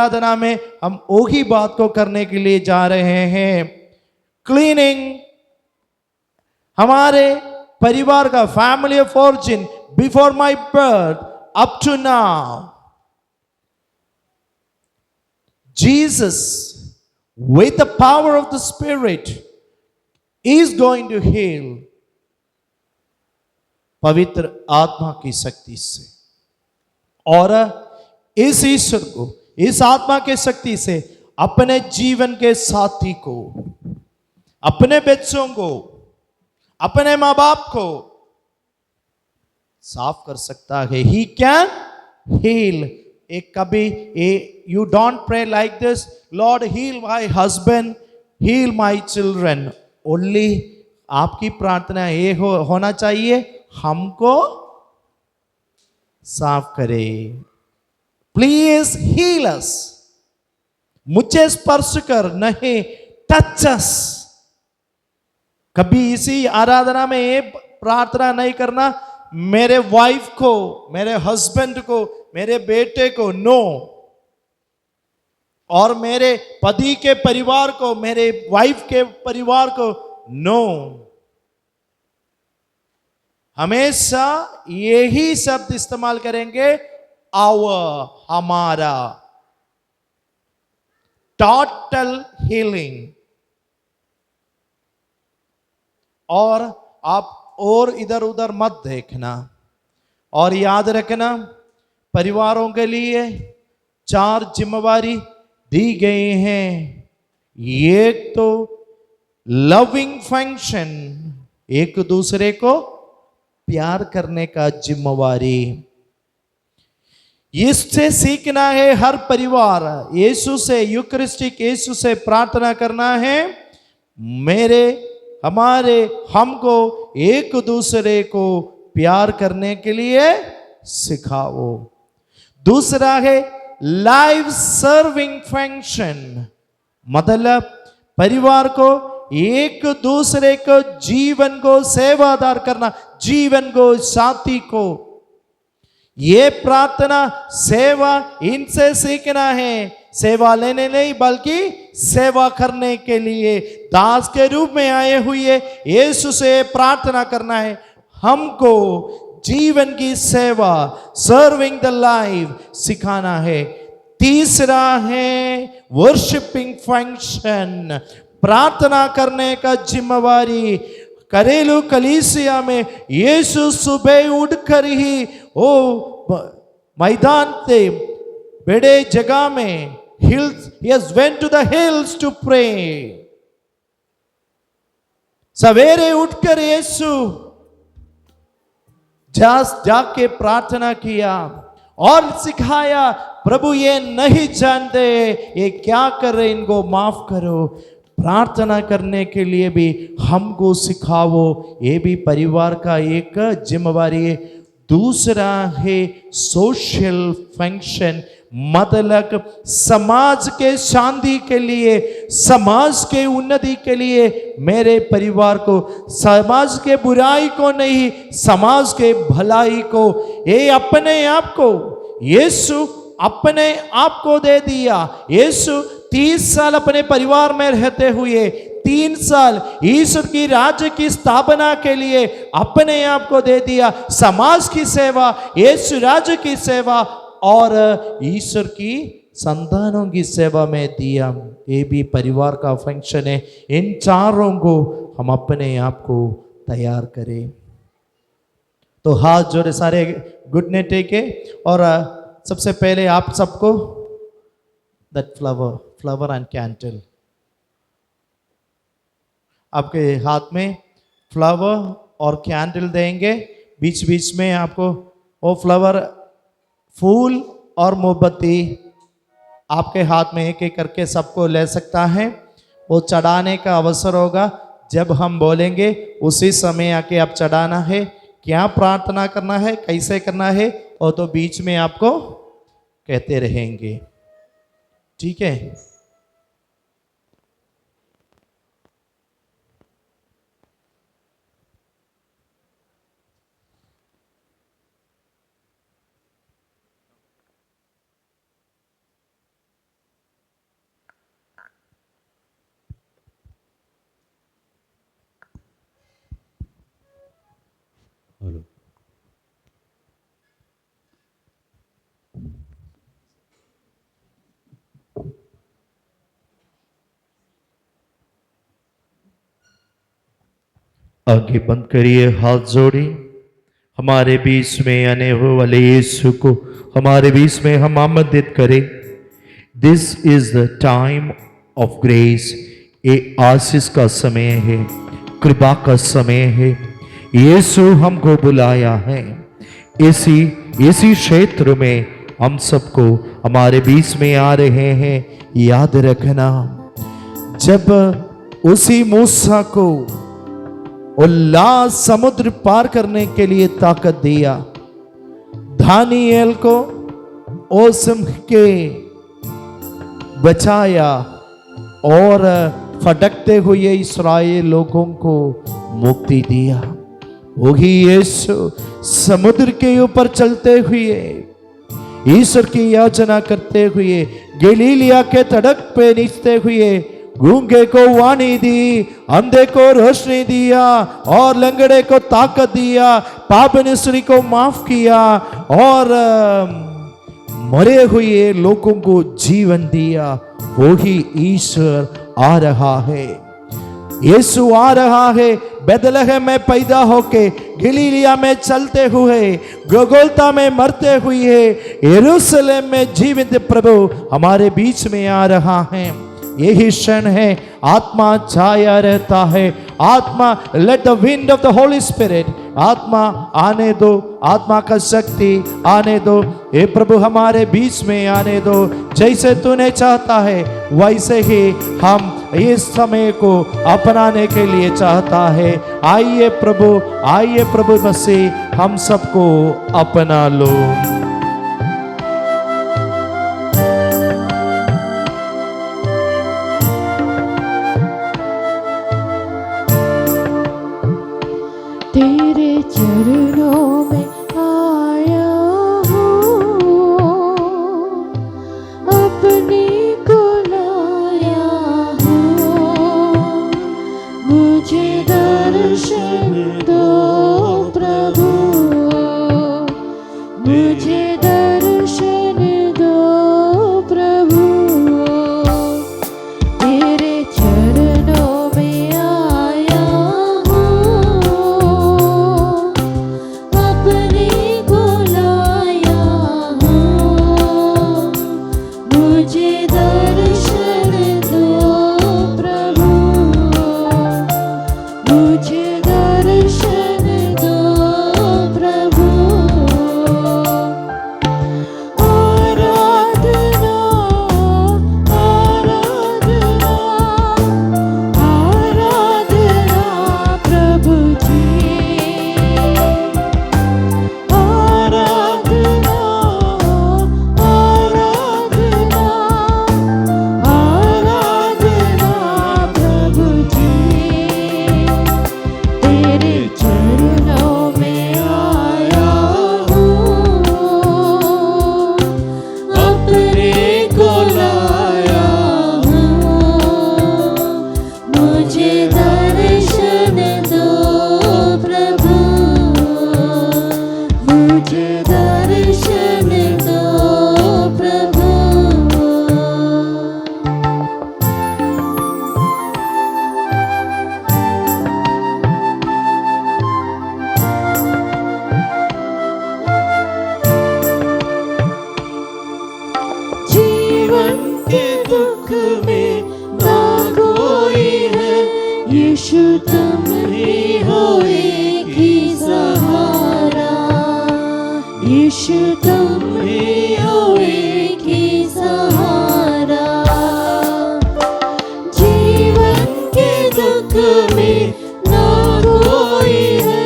आराधना में हम वही बात को करने के लिए जा रहे हैं। क्लीनिंग हमारे परिवार का, family of origin, before my birth up to now, Jesus with the power of the Spirit is going to heal, पवित्र आत्मा की शक्ति से। और इस ईश्वर को, इस आत्मा के शक्ति से अपने जीवन के साथी को, अपने बच्चों को, अपने माँ बाप को साफ कर सकता है। He can heal। एक कभी you don't pray like this, Lord heal my husband, heal my children। only आपकी प्रार्थना ये होना चाहिए, हमको साफ करे, प्लीज हील अस, मुझे स्पर्श कर, नहीं टच अस। कभी इसी आराधना में ये प्रार्थना नहीं करना, मेरे वाइफ को, मेरे हस्बैंड को, मेरे बेटे को, नो। और मेरे पति के परिवार को, मेरे वाइफ के परिवार को, नो। हमेशा यही शब्द इस्तेमाल करेंगे, आवर, हमारा। Total healing. और आप और इधर उधर मत देखना। और याद रखना, परिवारों के लिए 4 जिम्मेवारी दी गई हैं। एक तो लविंग फंक्शन, एक दूसरे को प्यार करने का जिम्मेवारी। इससे सीखना है हर परिवार, यीशु से, यूकरिस्टिक यीशु से प्रार्थना करना है, मेरे, हमारे, हमको एक दूसरे को प्यार करने के लिए सिखाओ। दूसरा है लाइफ सर्विंग फंक्शन, मतलब परिवार को, एक दूसरे को, जीवन को सेवादार करना, जीवन को, साथी को। ये प्रार्थना, सेवा, इनसे सीखना है। सेवा लेने नहीं बल्कि सेवा करने के लिए दास के रूप में आए हुए यीशु से प्रार्थना करना है, हमको जीवन की सेवा, सर्विंग द लाइफ सिखाना है। तीसरा है वर्शिपिंग फंक्शन, प्रार्थना करने का जिम्मेवारी। घरेलू कलीसिया में यीशु सुबह उठकर ही ओ मैदान से, बड़े जगह में, hills, he has went to the hills to pray। सवेरे उठकर यीशु जाके प्रार्थना किया और सिखाया, प्रभु ये नहीं जानते ये क्या कर रहे, इनको माफ करो। प्रार्थना करने के लिए भी हमको सिखाओ, ये भी परिवार का एक जिम्मेवारी है। दूसरा है सोशल फंक्शन, मतलब समाज के शांति के लिए, समाज के उन्नति के लिए, मेरे परिवार को, समाज के बुराई को नहीं, समाज के भलाई को, ये अपने आप को यीशु अपने आप को दे दिया। यीशु 30 साल अपने परिवार में रहते हुए 3 साल ईश्वर की राज्य की स्थापना के लिए अपने आप को दे दिया। समाज की सेवा, यीशु राज्य की सेवा और ईश्वर की संतानों की सेवा में दिया। ये भी परिवार का फंक्शन है। इन चारों को हम अपने आप को तैयार करें। तो हाथ जोड़े सारे घुटने टेके और सबसे पहले आप सबको दैट फ्लावर एंड कैंडल, आपके हाथ में फ्लावर और कैंडल देंगे। बीच बीच में आपको वो फ्लावर, फूल और मोमबत्ती आपके हाथ में एक एक करके सबको ले सकता है। वो चढ़ाने का अवसर होगा जब हम बोलेंगे, उसी समय आके आप चढ़ाना है। क्या प्रार्थना करना है, कैसे करना है, और तो बीच में आपको कहते रहेंगे, ठीक है। आगे बंद करिए, हाथ जोड़िए। हमारे बीच में आने वाले यीशु को हमारे बीच में हम आमंत्रित करें। This is the time of grace. ये आशीष का समय है, कृपा का समय है। यीशु हमको बुलाया है। इसी क्षेत्र में हम सबको हमारे बीच में आ रहे हैं। याद रखना, जब उसी मूसा को उल्लास समुद्र पार करने के लिए ताकत दिया, दानिएल को ओसम के बचाया और फटकते हुए इस्राएल लोगों को मुक्ति दिया, वही यीशु समुद्र के ऊपर चलते हुए ईश्वर की याचना करते हुए गलीलिया के तड़क पे नीचते हुए गूंगे को वाणी दी, अंधे को रोशनी दिया और लंगड़े को ताकत दिया, पापनिश्री को माफ किया और मरे हुए लोगों को जीवन दिया। वही ईश्वर आ रहा है। यीशु आ रहा है। बेथलेहम में पैदा होके गलीलिया में चलते हुए, गोगोल्ता में मरते हुए, यरूशलेम में जीवित प्रभु हमारे बीच में आ रहा है। यही क्षण है, आत्मा छाया रहता है। आत्मा, let the wind of the Holi spirit, आत्मा आने दो, आत्मा का शक्ति आने दो। हे प्रभु हमारे बीच में आने दो। जैसे तूने चाहता है वैसे ही हम इस समय को अपनाने के लिए चाहता है। आइए प्रभु मसीह, हम सबको अपना लो। तेरे चरणों में आया हूँ, अपने को लाया हूँ। मुझे दर्शन दो प्रभु, मुझे दर्शन दो प्रभु। तेरे चरणों में आया यीशु तुम ही हो एक ही सहारा, यीशु तुम ही हो एक ही सहारा। जीवन के दुख में ना कोई है,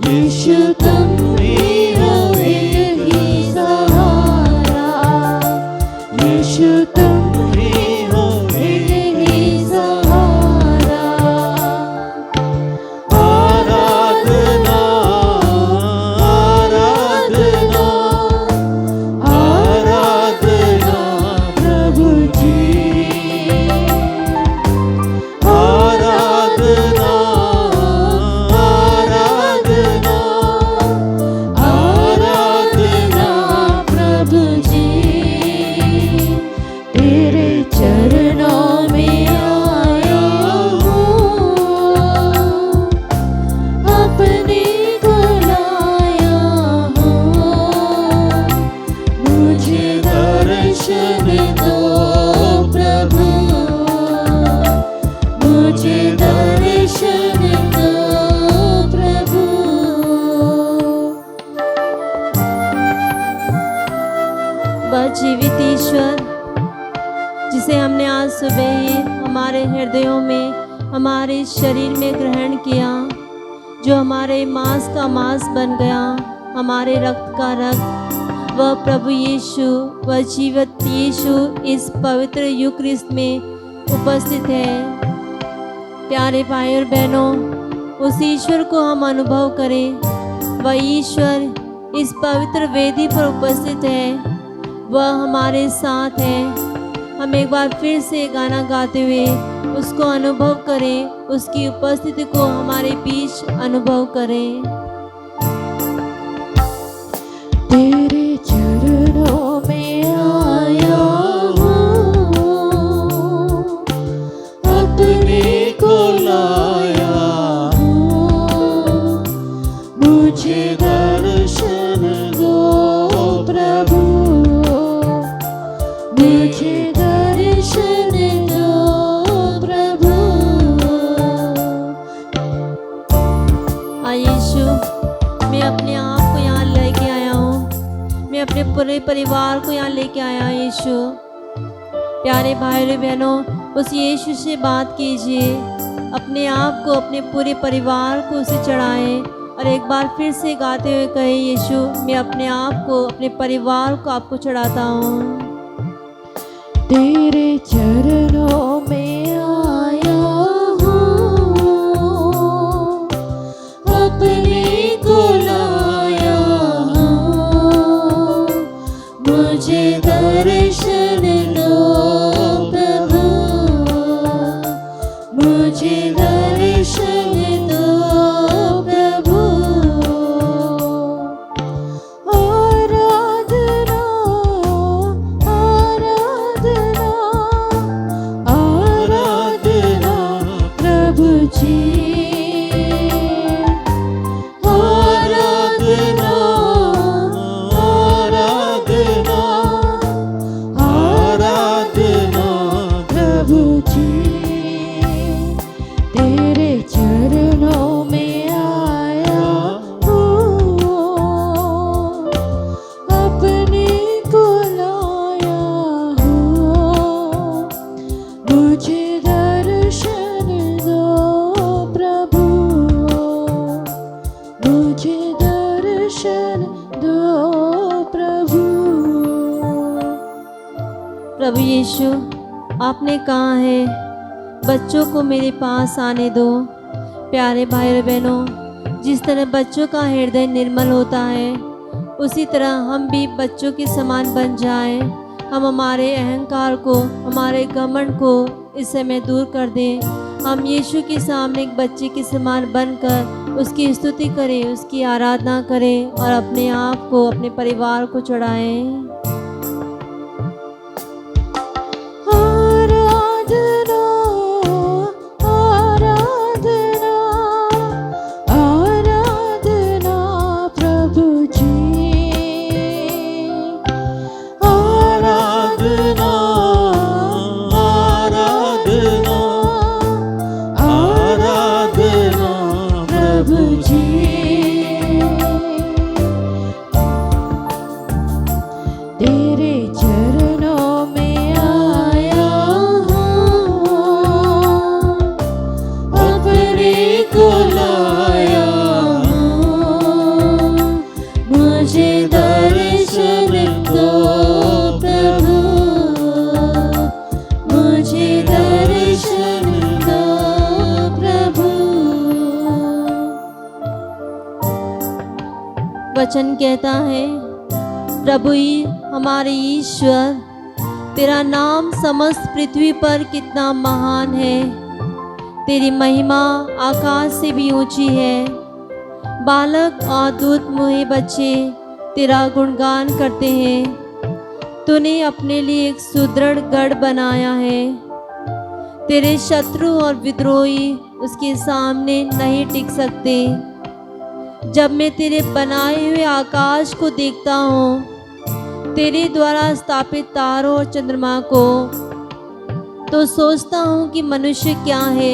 यीशु तुम ही हो एक ही सहारा, यीशु तुम ही हो एक ही सहारा। आराधना आराधना आराधना मुझे दर्शन दो प्रभु। वह जीवित ईश्वर जिसे हमने आज सुबह ही हमारे हृदयों में, हमारे शरीर में ग्रहण किया, जो हमारे मांस का मांस बन गया, हमारे रक्त का रक्त, वह प्रभु यीशु, वह जीवित यीशु इस पवित्र यूक्रिस्ट में उपस्थित है। प्यारे भाई और बहनों, उस ईश्वर को हम अनुभव करें। वह ईश्वर इस पवित्र वेदी पर उपस्थित है, वह हमारे साथ है। हम एक बार फिर से गाना गाते हुए उसको अनुभव करें, उसकी उपस्थिति को हमारे बीच अनुभव करें। तेरे चरणों में आया हूँ, अपने को लाया हूँ, मुझे दर्शन दो प्रभु, मुझे दर्शन दो प्रभु। यीशु, मैं अपने आप को यहाँ लेके आया हूँ, मैं अपने पूरे परिवार को यहाँ लेके आया हूँ। यीशु, प्यारे भाई और बहनों, उस यीशु से बात कीजिए, अपने आप को, अपने पूरे परिवार को उसे चढ़ाएं और एक बार फिर से गाते हुए कहे, यीशु मैं अपने आप को, अपने परिवार को आपको चढ़ाता हूँ। तेरे चरणों में आया हूँ, अपने को लाया हूँ, मुझे दर्शन दो प्रभु, मुझे दर्शन दो प्रभु। आराधना आराधना आराधना प्रभु जी, आराधना आराधना आराधना प्रभु जी। तेरे चरणों में आया हूँ, अपने को लाया हूँ, मुझे दर्शन दो प्रभु, मुझे दर्शन दो प्रभु। प्रभु यीशु, आपने कहा है बच्चों को मेरे पास आने दो। प्यारे भाई और बहनों, जिस तरह बच्चों का हृदय निर्मल होता है, उसी तरह हम भी बच्चों के समान बन जाएं। हम हमारे अहंकार को, हमारे घमंड को इस समय दूर कर दें। हम यीशु के सामने एक बच्चे के समान बनकर उसकी स्तुति करें, उसकी आराधना करें और अपने आप को, अपने परिवार को चढ़ाएं। आराधना आराधना आराधना प्रभु जी, आराधना आराधना आराधना प्रभु जी। तेरे चरणों में आया हूँ, अपने को लाया हूँ, मुझे दर्शन दो प्रभु, मुझे दर्शन दो प्रभु। वचन कहता है, प्रभु ही हमारे ईश्वर, तेरा नाम समस्त पृथ्वी पर कितना महान है। तेरी महिमा आकाश से भी ऊंची है। बालक और दूध मुहे बच्चे तेरा गुणगान करते हैं। तूने अपने लिए एक सुदृढ़ गढ़ बनाया है। तेरे शत्रु और विद्रोही उसके सामने नहीं टिक सकते। जब मैं तेरे बनाए हुए आकाश को देखता हूँ, तेरे द्वारा स्थापित तारों और चंद्रमा को, तो सोचता हूँ कि मनुष्य क्या है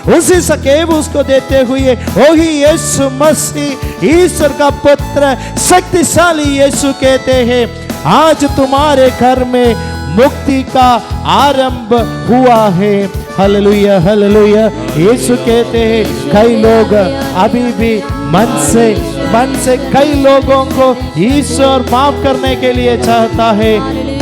उसी सकेब उसको देते हुए वही यीशु मसीह ईश्वर का पुत्र शक्तिशाली यीशु कहते हैं आज तुम्हारे घर में मुक्ति का आरंभ हुआ है। Hallelujah hallelujah. यीशु कहते हैं कई लोग अभी भी मन से कई लोगों को ईश्वर माफ करने के लिए चाहता है।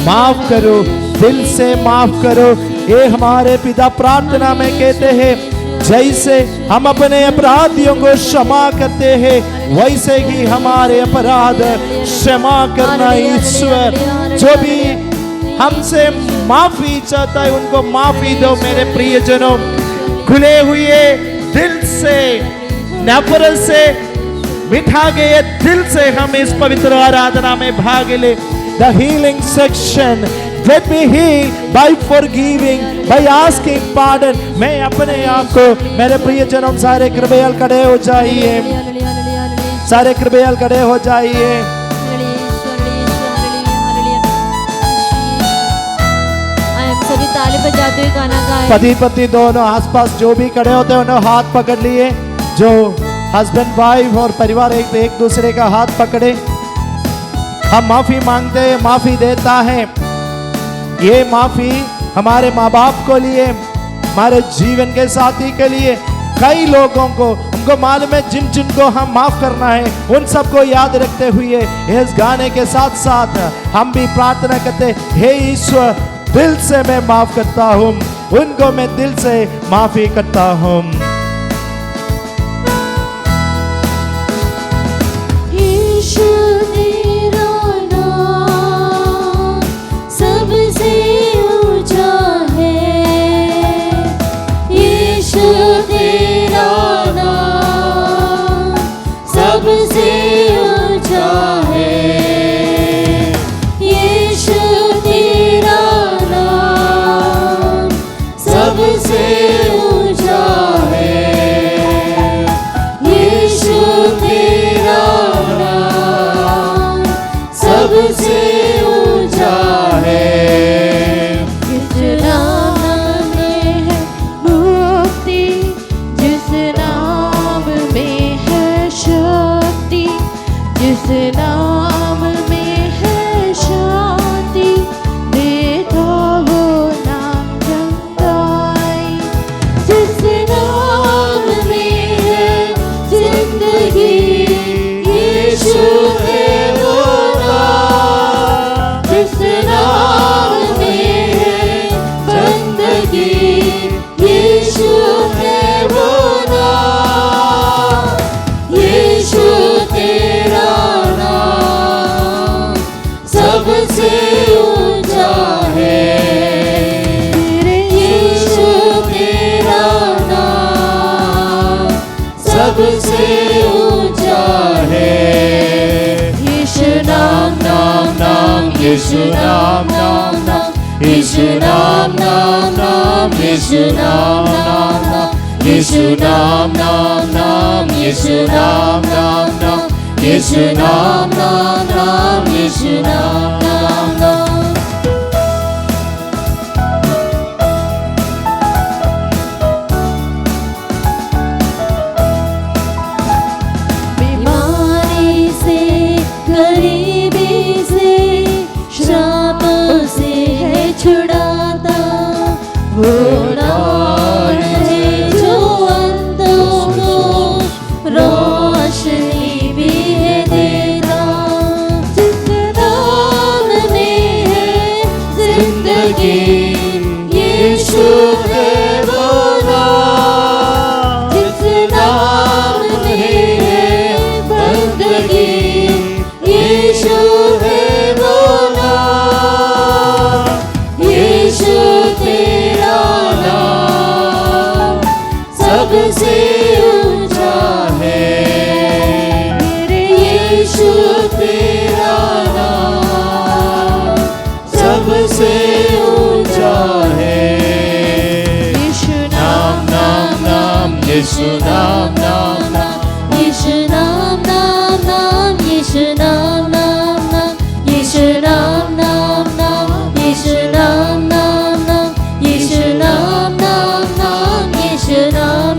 माफ करो, दिल से माफ करो। ये हमारे पिता प्रार्थना में कहते हैं जैसे हम अपने अपराधियों को क्षमा करते हैं वैसे ही हमारे अपराध क्षमा करना। ईश्वर जो भी हमसे माफी चाहता है उनको माफी दो। मेरे प्रियजनों, खुले हुए दिल से, नफरत से, मिठा गए दिल से हम इस पवित्र आराधना में भाग ले। The healing section, let me heal by forgiving, by asking pardon। मैं अपने आप को, मेरे प्रियजनों, सारे कृपया खड़े हो जाइए, सारे कृपया खड़े हो जाइए। सभी ताली बजाते हुए गाना गाएं। पति पत्नी दोनों आसपास जो भी खड़े होते हैं उन्होंने हाथ पकड़ लिए। जो हस्बैंड वाइफ और परिवार एक दूसरे का हाथ पकड़े। हम माफी मांगते हैं, माफी देता है। ये माफी हमारे माँ बाप को लिए, हमारे जीवन के साथी के लिए, कई लोगों को हमको मालूम है जिन जिनको हम माफ करना है उन सबको याद रखते हुए इस गाने के साथ साथ हम भी प्रार्थना करते, हे ईश्वर दिल से मैं माफ करता हूँ, उनको मैं दिल से माफी करता हूँ। यीशु नाम नाम नाम, यीशु नाम नाम नाम, यीशु नाम नाम नाम, यीशु नाम नाम नाम, यीशु नाम नाम नाम, यीशु नाम नाम नाम, यीशु नाम नाम नाम। बीमारी से, गरीबी से, श्राप से है छुड़ाता वो नाम है जो अंधों को रोशनी भी है देता। जिस नाम में है जिंदगी, यीशु है वो नाम। जिस नाम में है बंदगी, यीशु है वो नाम। यीशु तेरा नाम सबसे ऊंचा है। मेरे यीशु तेरा नाम सबसे ऊंचा है। यीशु नाम नाम नाम, यीशु नाम नाम नाम, यीशु नाम नाम नाम, यीशु नाम नाम नाम, यीशु नाम नाम नाम, यीशु नाम नाम नाम, यीशु नाम नाम नाम, यीशु नाम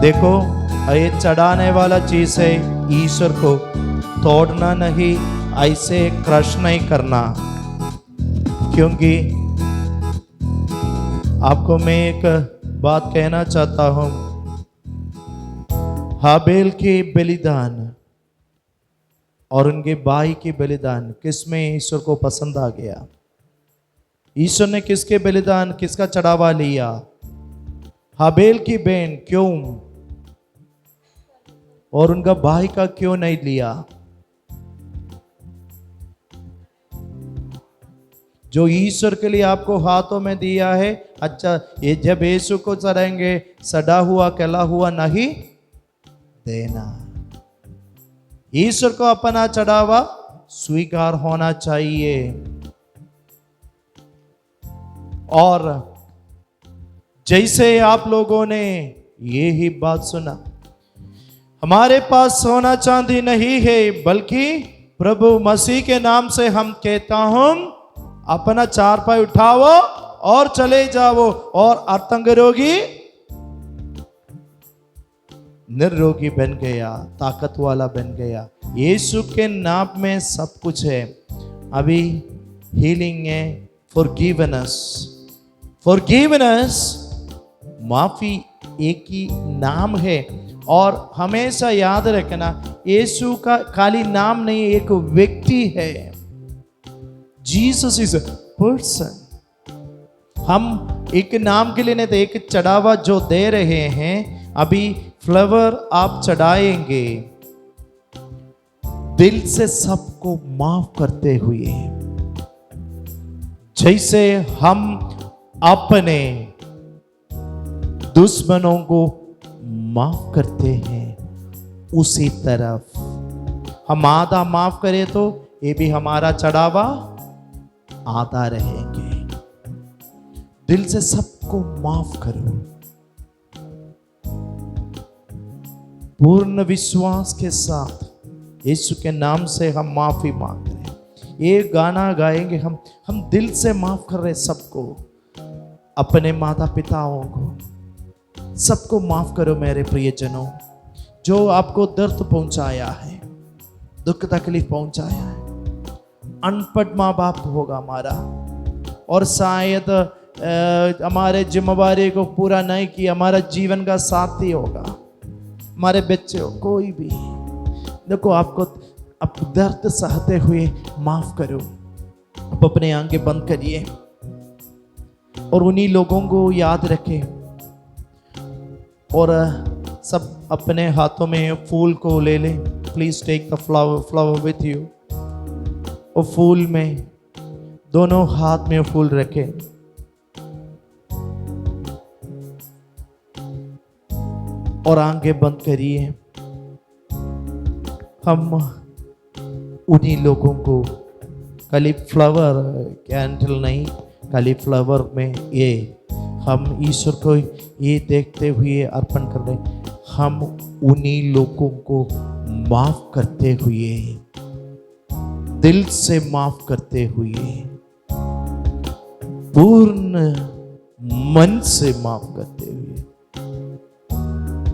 देखो, ये चढ़ाने वाला चीज है, ईश्वर को तोड़ना नहीं, ऐसे क्रश नहीं करना। क्योंकि आपको मैं एक बात कहना चाहता हूं, हाबेल के बलिदान और उनके भाई के बलिदान किसमें ईश्वर को पसंद आ गया? ईश्वर ने किसके बलिदान, किसका चढ़ावा लिया? हाबेल की बहन क्यों, और उनका भाई का क्यों नहीं लिया? जो ईश्वर के लिए आपको हाथों में दिया है, अच्छा ये जब यीशु को चढ़ाएंगे, सड़ा हुआ कला हुआ नहीं देना। ईश्वर को अपना चढ़ावा स्वीकार होना चाहिए। और जैसे आप लोगों ने ये ही बात सुना, हमारे पास सोना चांदी नहीं है, बल्कि प्रभु मसीह के नाम से हम कहता हूं, अपना चारपाई उठाओ और चले जाओ, और अर्तंग रोगी निरोगी बन गया, ताकत वाला बन गया। यीशु के नाम में सब कुछ है। अभी हीलिंग है, फॉरगिवनेस, माफी एक ही नाम है। और हमेशा याद रखना, यीशु का खाली नाम नहीं, एक व्यक्ति है। Jesus is a person. हम एक नाम के लिए नहीं, तो एक चढ़ावा जो दे रहे हैं, अभी फ्लावर आप चढ़ाएंगे दिल से सबको माफ करते हुए, जैसे हम अपने दुश्मनों को माफ करते हैं, उसी तरफ हम आधा माफ करें तो ये भी हमारा चढ़ावा आधा रहेंगे। दिल से सबको माफ करो, पूर्ण विश्वास के साथ यीशु के नाम से हम माफी मांग रहे हैं। ये गाना गाएंगे हम दिल से माफ कर रहे सबको, अपने माता पिताओं को, सबको माफ करो मेरे प्रियजनों, जो आपको दर्द पहुंचाया है, दुख तकलीफ पहुंचाया है। अनपढ़ माँ बाप होगा हमारा, और शायद हमारे जिम्मेवारी को पूरा नहीं किया, हमारा जीवन का साथी होगा, हमारे बच्चे हो, कोई भी। देखो, आपको अब दर्द सहते हुए माफ करो। अब अपने आंखें बंद करिए और उन्हीं लोगों को याद रखें, और सब अपने हाथों में फूल को ले लें। Please take the flower with you. और फूल में दोनों हाथ में फूल रखें, और आंखें बंद करिए। हम उन्हीं लोगों को, खाली फ्लावर कैंडल नहीं, खाली फ्लावर में ये हम ईश्वर को ये देखते हुए अर्पण कर रहे, हम उन्हीं लोगों को माफ करते हुए, दिल से माफ करते हुए, पूर्ण मन से माफ करते हुए।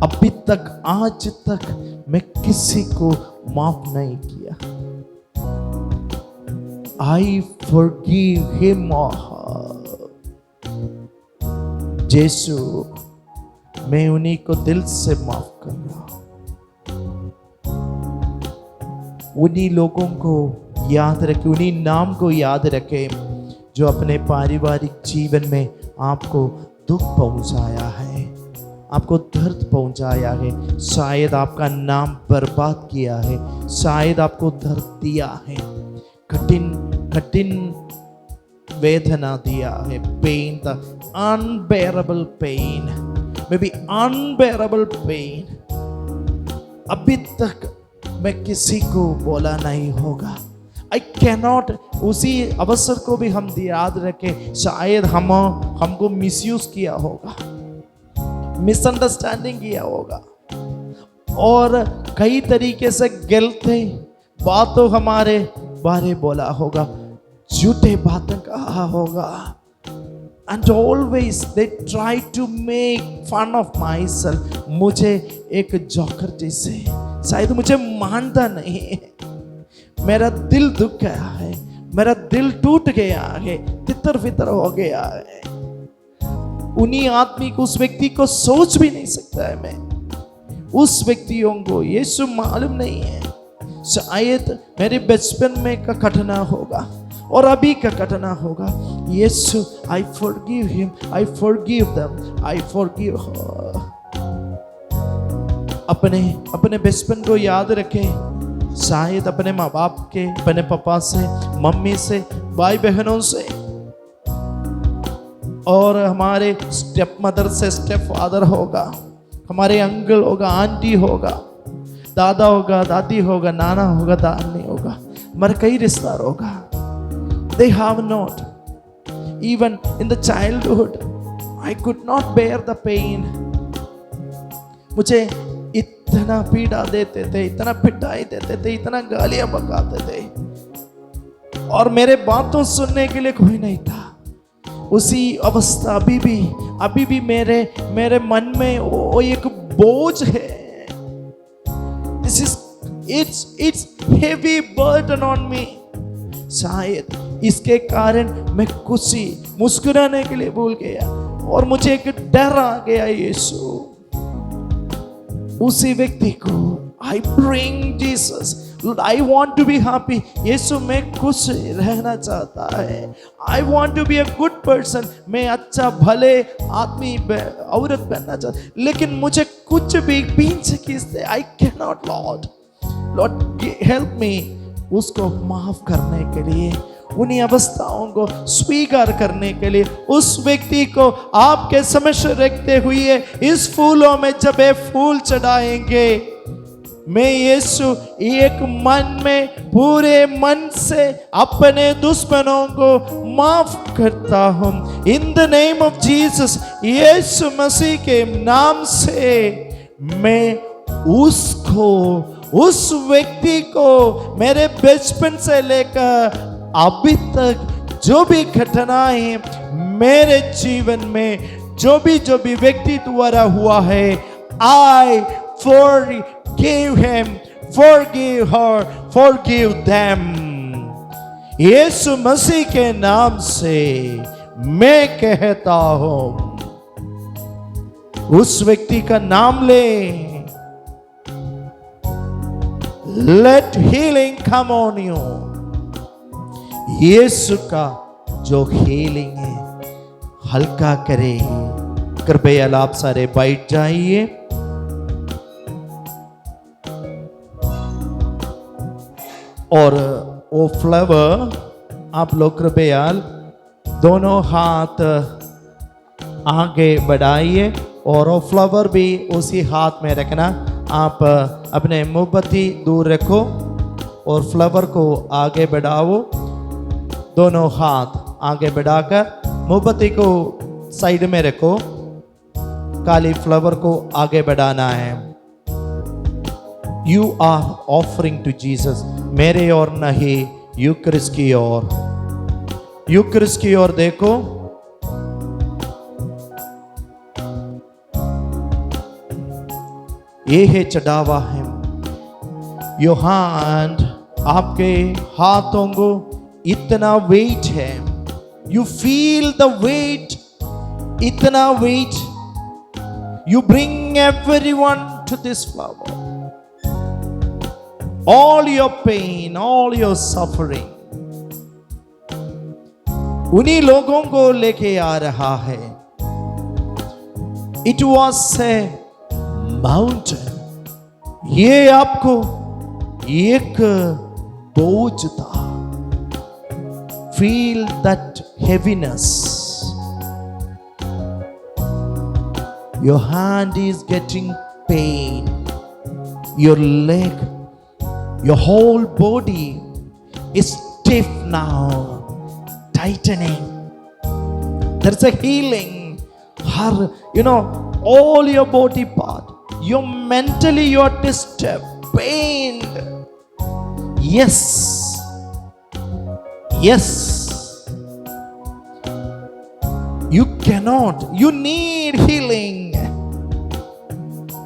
अभी तक, आज तक मैं किसी को माफ नहीं किया। आई फॉरगिव हिम। यीशु, मैं उन्हीं को दिल से माफ कर रहा हूं। उन्हीं लोगों को याद रखे, उन्हीं नाम को याद रखे जो अपने पारिवारिक जीवन में आपको दुख पहुंचाया है, आपको दर्द पहुंचाया है, शायद आपका नाम बर्बाद किया है, शायद आपको दर्द दिया है, कठिन वेदना दिया है, pain, the unbearable pain, may be unbearable pain. अभी तक मैं किसी को बोला नहीं होगा, आई कैनॉट। उसी अवसर को भी हम याद रखें, शायद हमको मिसयूज किया होगा, मिसअंडरस्टैंडिंग किया होगा, और कई तरीके से गलत बातों हमारे बारे बोला होगा, झूठे बातें कहा होगा। and always they try to make fun of myself. मुझे एक जोकर जैसे, शायद मुझे मानता नहीं है, मेरा दिल दुख गया है, मेरा दिल टूट गया है, तितर फितर हो गया है। उन्हीं आदमी को, उस व्यक्ति को सोच भी नहीं सकता है मैं। उस व्यक्तियों को यीशु मालूम नहीं है। शायद मेरे बचपन में का घटना होगा और अभी का घटना होगा। यीशु, I forgive him, I forgive them, I forgive her. अपने बचपन को याद रखें। शायद अपने माँ बाप के, अपने पापा से, मम्मी से, भाई बहनों से, और हमारे स्टेप मदर से स्टेप फादर होगा, हमारे अंकल होगा, आंटी होगा, दादा होगा, दादी होगा, नाना होगा, दादी होगा, हमारे कई रिश्तेदार होगा। They have not, even in the childhood, I could not bear the pain. मुझे इतना पीड़ा देते थे, इतना पिटाई देते थे, इतना गालियां बकाते थे, और मेरे बातों सुनने के लिए कोई नहीं था। उसी अवस्था अभी भी मेरे मन में वो एक बोझ है। It's heavy burden on me. शायद इसके कारण मैं खुशी मुस्कुराने के लिए भूल गया और मुझे एक डर आ गया। यीशु, उसी व्यक्ति को I bring Jesus. Lord, I want to be happy. यीशु, मैं खुश रहना चाहता है। I want to be a good person. मैं अच्छा भले आदमी औरत बनना चाहता, लेकिन मुझे कुछ भी पीछे खींचते। I cannot, Lord. Lord, help me. उसको माफ करने के लिए, उन्हीं अवस्थाओं को स्वीकार करने के लिए, उस व्यक्ति को आपके समक्ष रखते हुए इस फूलों में जब ये फूल चढ़ाएंगे, मैं यीशु एक मन में पूरे मन से अपने दुश्मनों को माफ करता हूं। In the name of Jesus, यीशु मसीह के नाम से मैं उसको, उस व्यक्ति को मेरे बचपन से लेकर अभी तक जो भी घटनाएं मेरे जीवन में जो भी व्यक्ति द्वारा हुआ है, I forgive him, forgive her, forgive them. यीशु मसीह के नाम से मैं कहता हूं, उस व्यक्ति का नाम ले। Let healing come on you. यीशु का जो हीलिंग है हल्का करे। कृपया आप सारे बैठ जाइए। और वो फ्लावर आप लोग कृपया दोनों हाथ आगे बढ़ाइए और वो फ्लावर भी उसी हाथ में रखना। आप अपने मोमबत्ती दूर रखो और फ्लावर को आगे बढ़ाओ। दोनों हाथ आगे बढ़ाकर मोमबत्ती को साइड में रखो। काली फ्लावर को आगे बढ़ाना है। You are offering to Jesus. मेरे और नहीं, यूक्रिस्ट की ओर, यूक्रिस्ट की ओर देखो। ये है चढ़ावा है। Your hand, आपके हाथों को इतना वेट है। You feel the weight, इतना wait. You bring everyone to this flower. All your pain, all your suffering, उन्हीं लोगों को लेके आ रहा है। It was a mountain. ये आपको एक बोझ था। Feel that heaviness. Your hand is getting pain. Your leg, your whole body is stiff now, tightening. There's a healing. All your body part. You're mentally, you're disturbed, pained. Yes. You cannot. You need healing.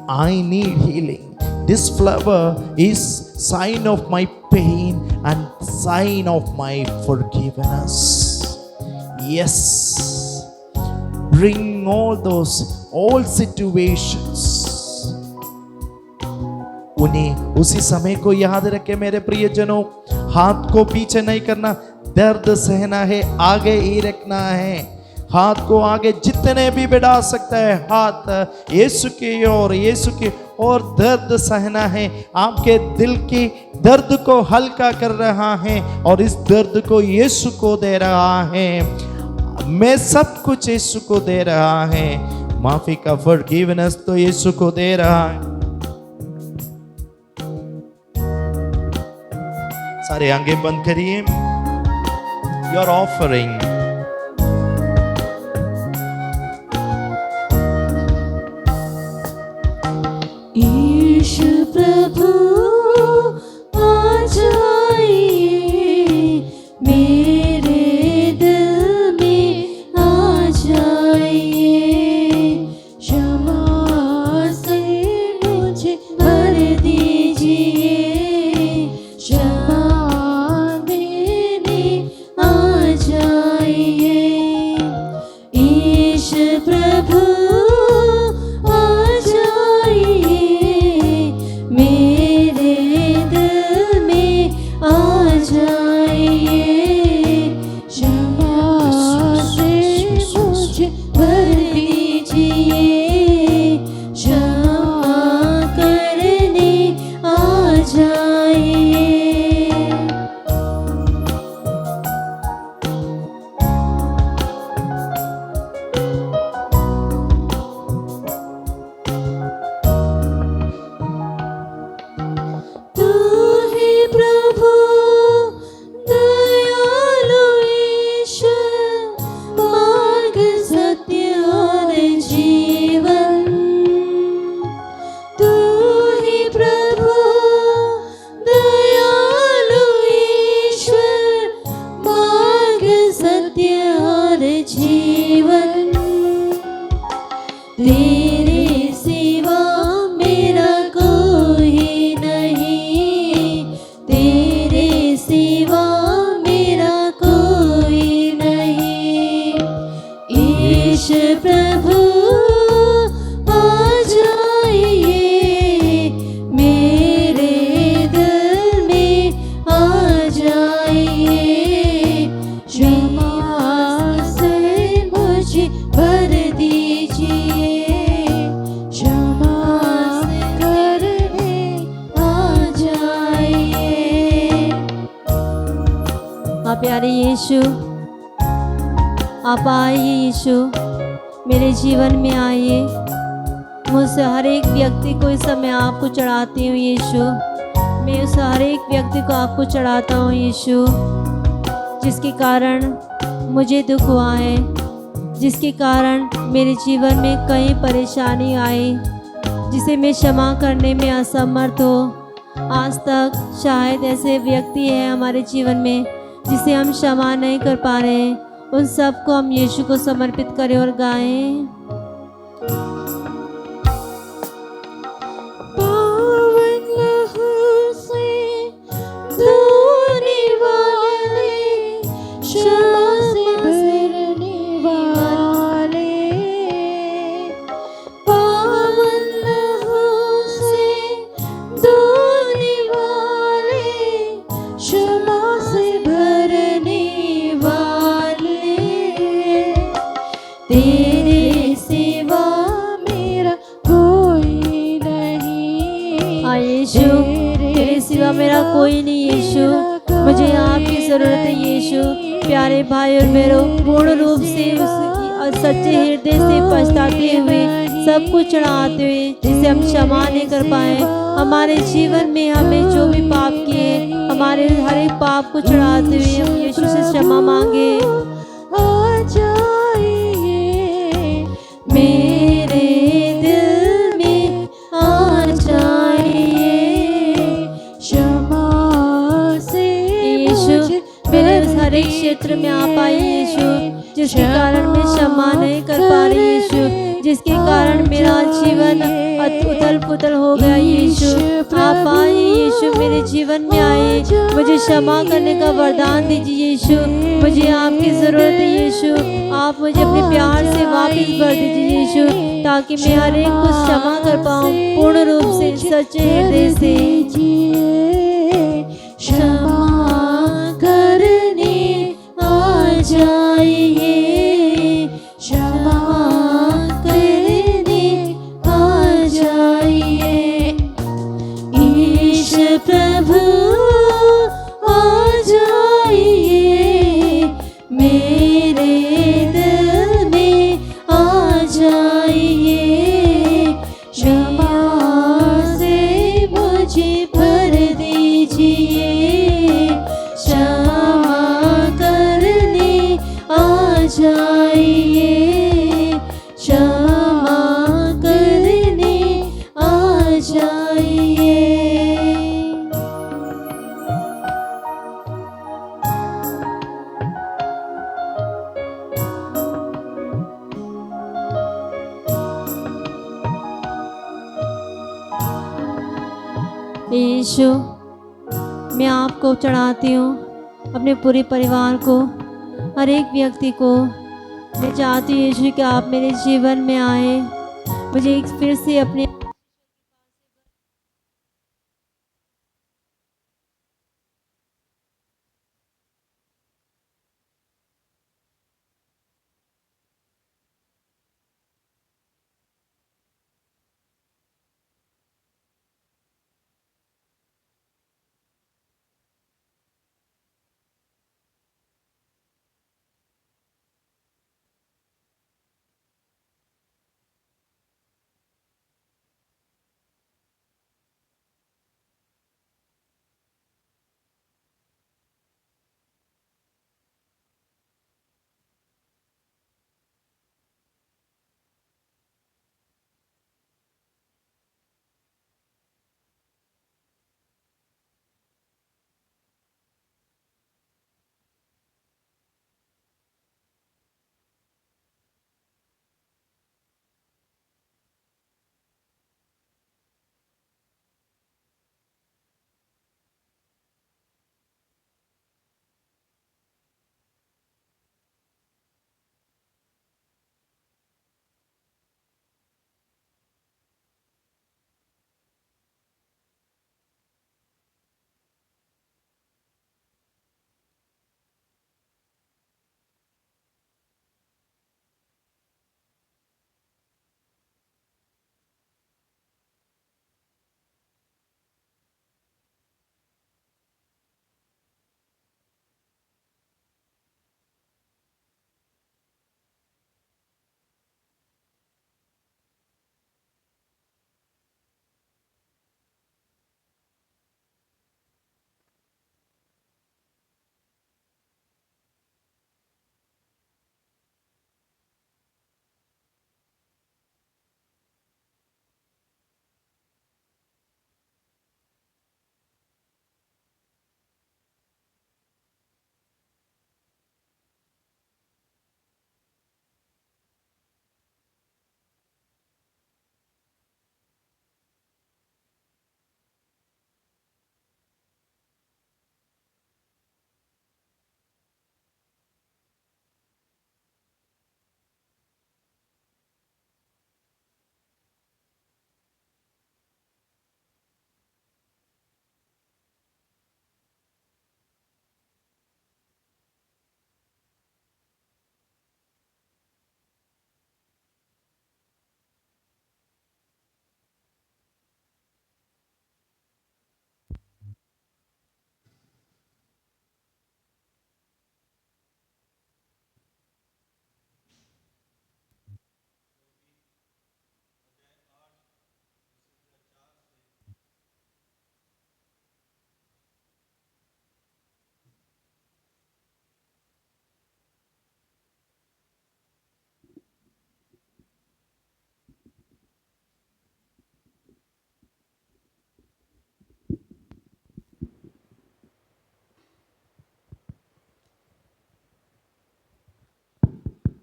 I need healing. This flower is sign of my pain and sign of my forgiveness. Yes. Bring all situations. उन्हें उसी समय को याद रखे मेरे प्रियजनों। हाथ को पीछे नहीं करना, दर्द सहना है, आगे ही रखना है। हाथ को आगे जितने भी बढ़ा सकता है, हाथ यीशु की और दर्द सहना है। आपके दिल की दर्द को हल्का कर रहा है और इस दर्द को यीशु को दे रहा है। मैं सब कुछ यीशु को दे रहा है। माफी का फॉरगिवनेस तो यीशु को दे रहा है। सारे आंखें बंद करिए। Your offering. यीशु प्रभु आ जाइए, मेरे दिल में आ जाइए। क्षमा से मुझे भर दीजिए, क्षमा देने आ जाइए। यीशु प्रभु तेरे सिवा मेरा कोई नहीं, तेरे सिवा मेरा कोई नहीं। ईश प्रभु आ जाइए, मेरे दिल में आ जाइए। क्षमा से मुझे भर दीजिए, क्षमा करने आ जाइए। प्यारे यीशु, आप आइए यीशु, मेरे जीवन में आइए। मुझसे हर एक व्यक्ति को इस समय आपको चढ़ाती हूँ यीशु। मैं उस हर एक व्यक्ति को आपको चढ़ाता हूँ यीशु, जिसके कारण मुझे दुख हुआ है, जिसके कारण मेरे जीवन में कई परेशानी आई, जिसे मैं क्षमा करने में असमर्थ हो। आज तक शायद ऐसे व्यक्ति हैं हमारे जीवन में जिसे हम क्षमा नहीं कर पा रहे हैं। उन सब को हम यीशु को समर्पित करें और गाएं। पावन लहू से धोने वाले, क्षमा से भरने वाले, पावन लहू से धोने वाले, क्षमा से भरने वाले, तेरे सिवा मेरा कोई नहीं। हाँ यीशु, तेरे सिवा मेरा कोई नहीं यीशु, मुझे आपकी ज़रूरत है यीशु। प्यारे भाई और बहनों, पूर्ण रूप से उसकी सच्चे हृदय से पछताते हुए, सब कुछ चढ़ाते हुए, जिसे हम क्षमा नहीं कर पाए, हमारे जीवन में हमें जो भी पाप किए, हमारे हर एक पाप को चढ़ाते हुए हम यीशु से क्षमा मांगे। आ जाइए, मेरे दिल में आ जाइए। क्षमा से यीशु, मेरे हर एक क्षेत्र में आप आए यीशु, जिसके कारण मैं क्षमा नहीं कर पा रही यीशु, जिसके कारण मेरा जीवन उथल पुथल हो गया यीशु। आप आए यीशु, मेरे जीवन में आए, मुझे क्षमा करने का वरदान दीजिए यीशु। मुझे आपकी ज़रूरत है यीशु। आप मुझे अपने प्यार से वापस भर दीजिए यीशु, ताकि मैं हर एक को क्षमा कर पाऊँ पूर्ण रूप से, सच्चे हृदय से। क्षमा करने आ जाइए, क्षमा करने आ जाइए, ईश प्रभु आ जाइए, मेरे दिल में आ जाइए, क्षमा से मुझे भर दीजिए, क्षमा करने आ जाइए, क्षमा करने आ जाइए। यीशु, मैं आपको चढ़ाती हूँ, अपने पूरे परिवार को, हर एक व्यक्ति को। मैं चाहती हूँ यीशु कि आप मेरे जीवन में आए, मुझे एक फिर से अपने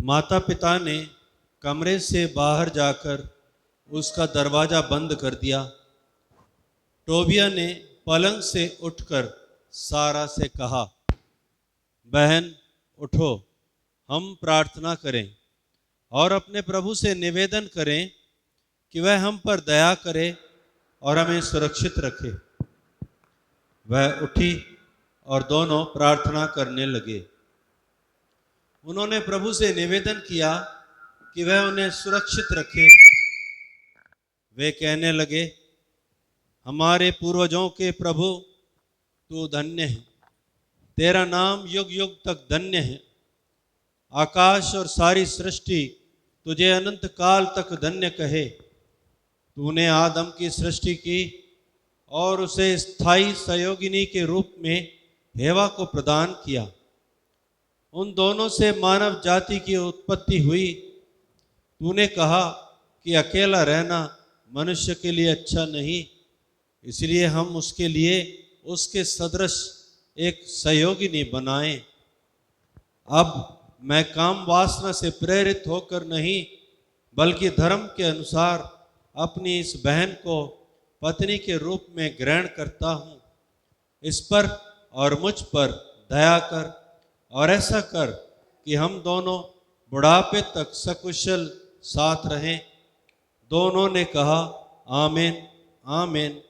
माता पिता ने कमरे से बाहर जाकर उसका दरवाज़ा बंद कर दिया। टोबिया ने पलंग से उठकर सारा से कहा, बहन उठो, हम प्रार्थना करें और अपने प्रभु से निवेदन करें कि वह हम पर दया करे और हमें सुरक्षित रखे। वह उठी और दोनों प्रार्थना करने लगे। उन्होंने प्रभु से निवेदन किया कि वह उन्हें सुरक्षित रखे। वे कहने लगे, हमारे पूर्वजों के प्रभु, तू धन्य है, तेरा नाम युग युग तक धन्य है। आकाश और सारी सृष्टि तुझे अनंत काल तक धन्य कहे। तूने आदम की सृष्टि की और उसे स्थायी सहयोगिनी के रूप में हेवा को प्रदान किया। उन दोनों से मानव जाति की उत्पत्ति हुई। तूने कहा कि अकेला रहना मनुष्य के लिए अच्छा नहीं, इसलिए हम उसके लिए उसके सदृश एक सहयोगिनी बनाएं। अब मैं काम वासना से प्रेरित होकर नहीं, बल्कि धर्म के अनुसार अपनी इस बहन को पत्नी के रूप में ग्रहण करता हूँ। इस पर और मुझ पर दया कर और ऐसा कर कि हम दोनों बुढ़ापे तक सकुशल साथ रहें। दोनों ने कहा, आमीन आमीन,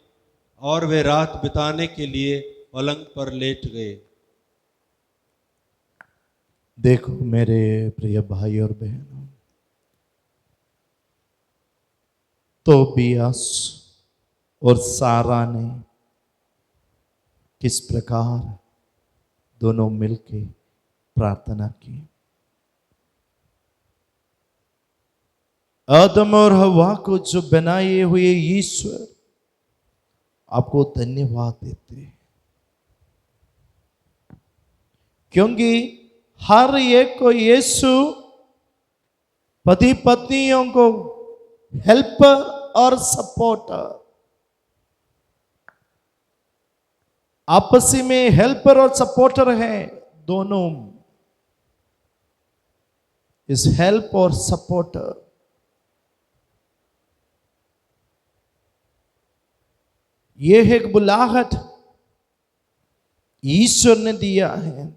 और वे रात बिताने के लिए पलंग पर लेट गए। देखो मेरे प्रिय भाई और बहनों, तोबियास और सारा ने किस प्रकार दोनों मिलके प्रार्थना की। आदम और हवा को जो बनाए हुए ईश्वर आपको धन्यवाद देते हैं, क्योंकि हर एक को यीशु पति पत्नियों को हेल्पर और सपोर्टर, आपसी में हेल्पर और सपोर्टर है। दोनों इस हेल्प और सपोर्टर ये एक बुलाहट ईश्वर ने दिया है,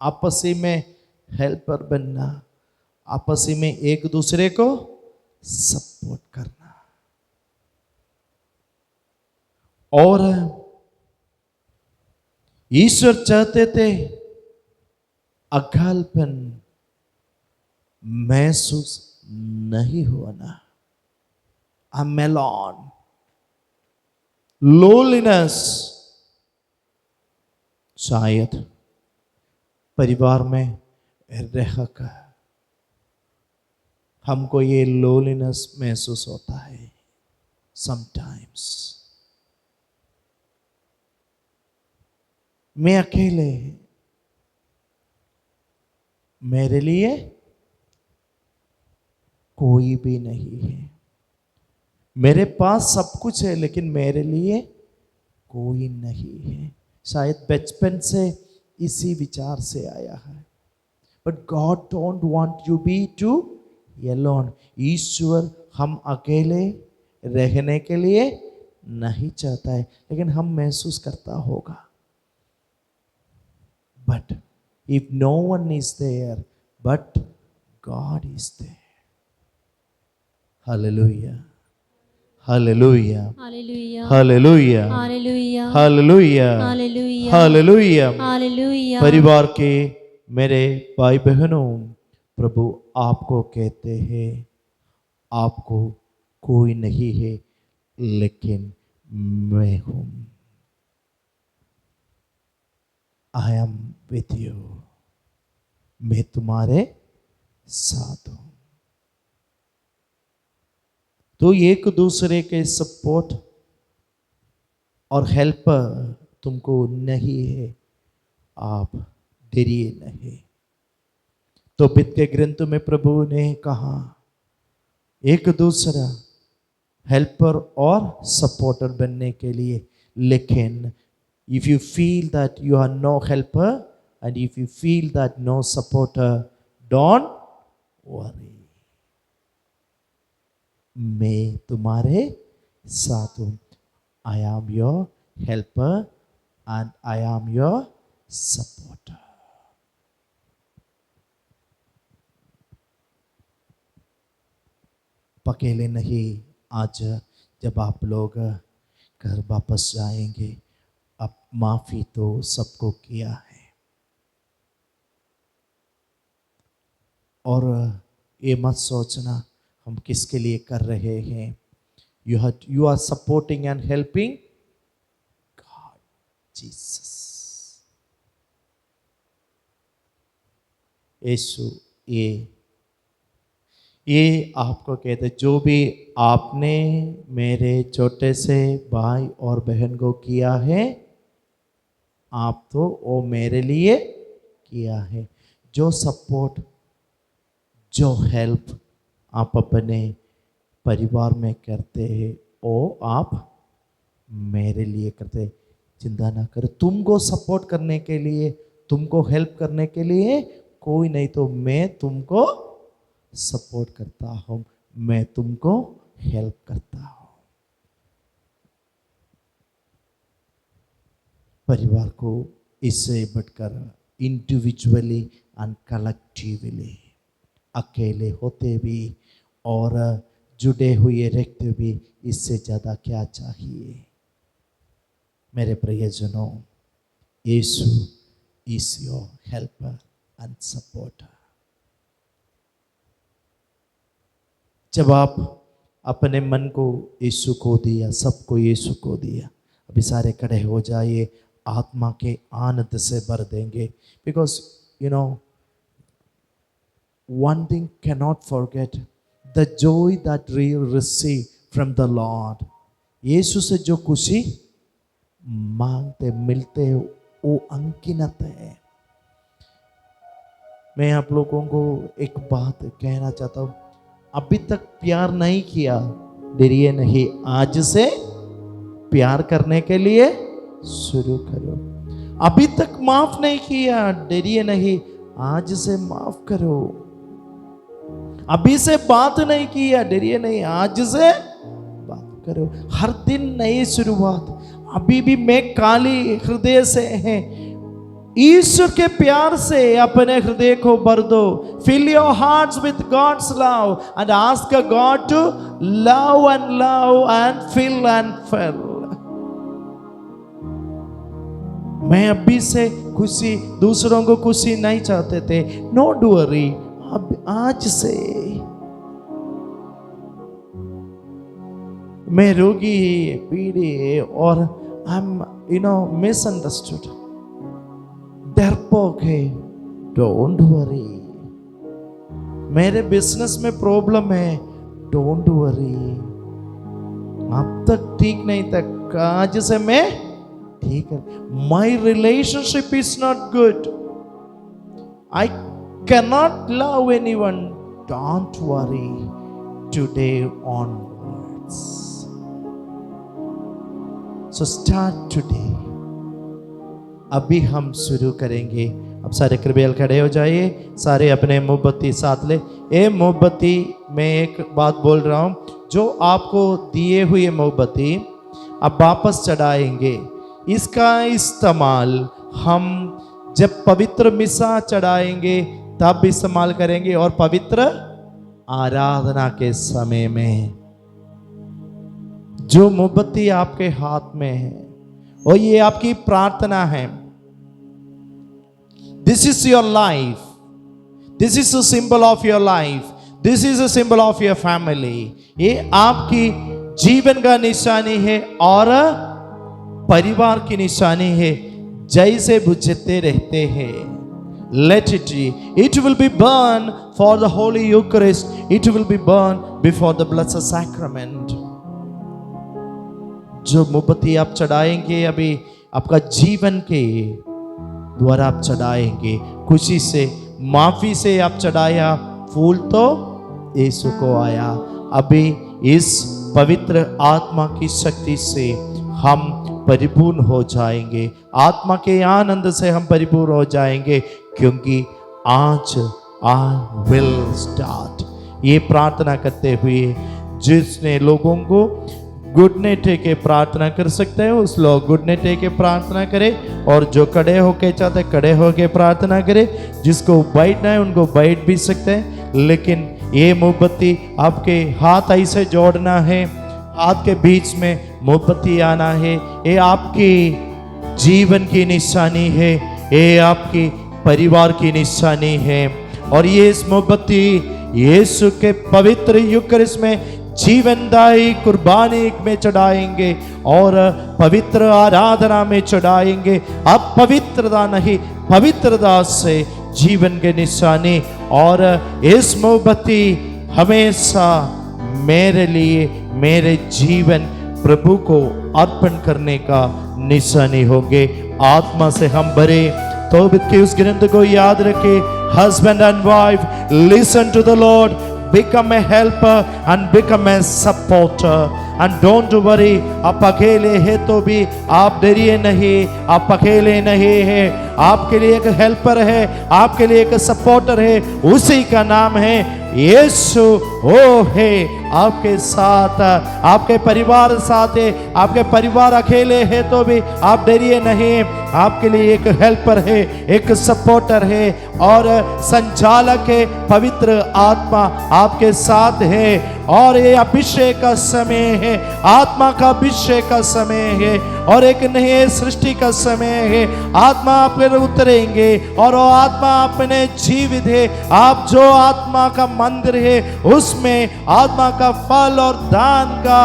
आपसी में हेल्पर बनना, आपसी में एक दूसरे को सपोर्ट करना। और ईश्वर चाहते थे अकेलापन महसूस नहीं होना, अमेलॉन लोनलीनेस। शायद परिवार में रहकर हमको ये लोनलीनेस महसूस होता है समटाइम्स। मैं अकेले, मेरे लिए कोई भी नहीं है, मेरे पास सब कुछ है लेकिन मेरे लिए कोई नहीं है। शायद बचपन से इसी विचार से आया है। But God don't want you be too alone. ईश्वर हम अकेले रहने के लिए नहीं चाहता है, लेकिन हम महसूस करता होगा। But if no one is there but God is there. Hallelujah, hallelujah, hallelujah, hallelujah, hallelujah, hallelujah, hallelujah, hallelujah. Hallelujah. परिवार के मेरे भाई बहनों, प्रभु आपको कहते हैं आपको कोई नहीं है लेकिन मैं हूं। आई एम विथ यू, मैं तुम्हारे साथ हूं। तो एक दूसरे के सपोर्ट और हेल्पर तुमको नहीं है, आप डरिए नहीं। तो पित के ग्रंथ में प्रभु ने कहा एक दूसरा हेल्पर और सपोर्टर बनने के लिए। लेकिन if you feel that you are no helper and if you feel that no supporter, don't worry, मैं तुम्हारे साथ हूं। I am your helper and I am your supporter. अकेले नहीं, आज जब आप लोग घर वापस जाएंगे, अब माफी तो सबको किया है, और ये मत सोचना हम किसके लिए कर रहे हैं। You are supporting and helping God, Jesus. यीशु ये आपको कहते, जो भी आपने मेरे छोटे से भाई और बहन को किया है, आप तो वो मेरे लिए किया है। जो सपोर्ट, जो हेल्प आप अपने परिवार में करते हैं, वो आप मेरे लिए करते। चिंता ना करो, तुमको सपोर्ट करने के लिए, तुमको हेल्प करने के लिए कोई नहीं, तो मैं तुमको सपोर्ट करता हूं, मैं तुमको हेल्प करता हूं। परिवार को इससे बढ़कर इंडिविजुअली एंड कलेक्टिवली, अकेले होते भी और जुड़े हुए रहते भी, इससे ज़्यादा क्या चाहिए। मेरे प्रियजनों, यीशु is your helper and supporter. जब आप अपने मन को यीशु को दिया, सबको यीशु को दिया, अभी सारे खड़े हो जाइए, आत्मा के आनंद से भर देंगे। Because you know, one thing cannot forget, the joy that we receive from the Lord. यीशु से जो खुशी मांगते मिलते हैं, वो अनगिनत है। मैं आप लोगों को एक बात कहना चाहता हूँ, अभी तक प्यार नहीं किया, डरिए नहीं, आज से प्यार करने के लिए शुरू करो। अभी तक माफ नहीं किया, डरिए नहीं, आज से माफ करो। अभी से बात नहीं किया, डरिए नहीं, आज से बात करो। हर दिन नई शुरुआत। अभी भी मैं काली हृदय से है, ईश्वर के प्यार से अपने हृदय को भर दो। Fill your hearts with God's love and ask God to love and fill and fill. मैं अभी से खुशी, दूसरों को खुशी नहीं चाहते थे, नोट वरी, अब आज से मैं रोगी है, पीड़ी है, और आई एम मिसअंडरस्टूड, डरपोक है, डोंट वरी। मेरे बिजनेस में प्रॉब्लम है, डोंट वरी। अब तक ठीक नहीं था, आज से मैं ठीक है। My relationship is not good, I cannot love anyone, don't worry, today onwards. So start today. अभी हम शुरू करेंगे। अब सारे कृपया खड़े हो जाइए, सारे अपने मोमबत्ती साथ ले। ये मोमबत्ती, मैं एक बात बोल रहा हूँ, जो आपको दिए हुए मोमबत्ती अब वापस चढ़ाएंगे, इसका इस्तेमाल हम जब पवित्र मिसा चढ़ाएंगे तब भी इस्तेमाल करेंगे, और पवित्र आराधना के समय में जो मोमबत्ती आपके हाथ में है, और ये आपकी प्रार्थना है। This is your life, this is a symbol of your life, this is a symbol of your family. ये आपकी जीवन का निशानी है और परिवार की निशानी है। जैसे बुझते रहते हैं, let it be. It will be burned for the Holy Eucharist. It will be burned before the Blessed Sacrament. जो मोमबत्ती आप चढ़ाएंगे, अभी आपका जीवन के द्वारा आप चढ़ाएंगे, खुशी से, माफी से आप चढ़ाया, फूल तो यीशु को आया। अभी इस पवित्र आत्मा की शक्ति से हम परिपूर्ण हो जाएंगे, आत्मा के आनंद से हम परिपूर्ण हो जाएंगे, क्योंकि आज आई विल स्टार्ट। ये प्रार्थना करते हुए जिसने लोगों को घुटने टेके प्रार्थना कर सकते हैं उस लोग घुटने टेके प्रार्थना करे, और जो खड़े होके चाहते खड़े होके प्रार्थना करे, जिसको बैठना है उनको बैठ भी सकते हैं। लेकिन ये मोमबत्ती आपके हाथ ऐसे जोड़ना है, हाथ के बीच में मोमबत्ती आना है। ये आपकी जीवन की निशानी है, ये आपकी परिवार की निशानी है। और ये इस मोमबत्ती यीशु के पवित्र यूकरिस्ट में जीवनदायी कुर्बानी में चढ़ाएंगे और पवित्र आराधना में चढ़ाएंगे। अब पवित्रता नहीं, पवित्रता से जीवन के निशानी। और इस मोमबत्ती हमेशा मेरे लिए मेरे जीवन प्रभु को अर्पण करने का निशानी होंगे। आत्मा से हम भरे तो की उस ग्रंथ को याद रखे। Husband and wife listen to the Lord, become a helper and become a supporter and don't worry। आप अकेले हैं तो भी आप डरिए नहीं, आप अकेले नहीं है। आपके लिए एक हेल्पर है, आपके लिए एक सपोर्टर है, उसी का नाम है यीशु। वो है आपके साथ, आपके परिवार साथ है। आपके परिवार अकेले है तो भी आप डरिए नहीं, आपके लिए एक हेल्पर है, एक सपोर्टर है और संचालक है। पवित्र आत्मा आपके साथ है और ये अभिषेक का समय है, आत्मा का अभिषेक का समय है और एक नए सृष्टि का समय है। आत्मा आप पर उतरेंगे और वो आत्मा अपने जीवित है। आप जो आत्मा का मंदिर है उसमें आत्मा का फल और दान का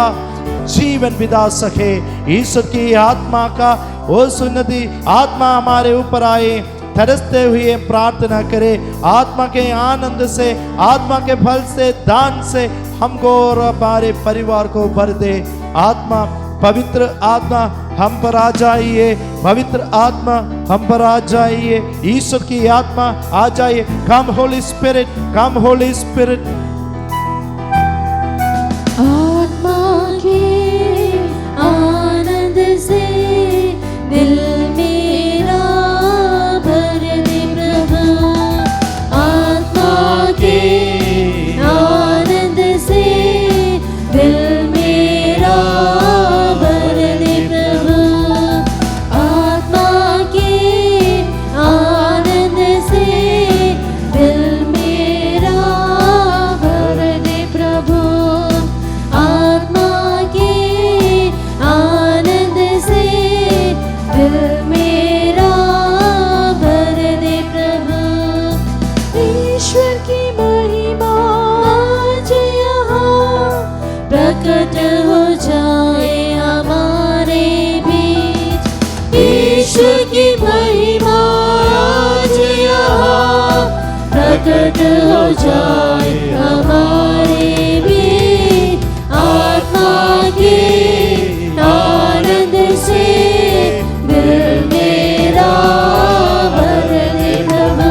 जीवन बिता सके। ईश्वर की आत्मा का वो सुन्नति आत्मा हमारे ऊपर आए। तरसते हुए प्रार्थना करे, आत्मा के आनंद से, आत्मा के फल से, दान से हमको और हमारे परिवार को भर दे। आत्मा, पवित्र आत्मा हम पर आ जाइए, पवित्र आत्मा हम पर आ जाइए, ईश्वर की आत्मा आ जाइए। कम होली स्पिरिट, कम होली स्पिरिट। आत्मा के आनंद से दिल मेरा भर दे प्रभु। आत्मा के आनंद से दिल मेरा भर दे प्रभु। आत्मा के आनंद से दिल मेरा भर दे प्रभु। आत्मा के आनंद से दिल मेरा भर दे प्रभु। ईश्वर की महिमा आज यहाँ प्रकट हो जाए हमारे बीच। ईश्वर की महिमा आज यहाँ प्रकट हो जाए हमारे बीच। आत्मा के आनंद से दिल मेरा भर दे प्रभु।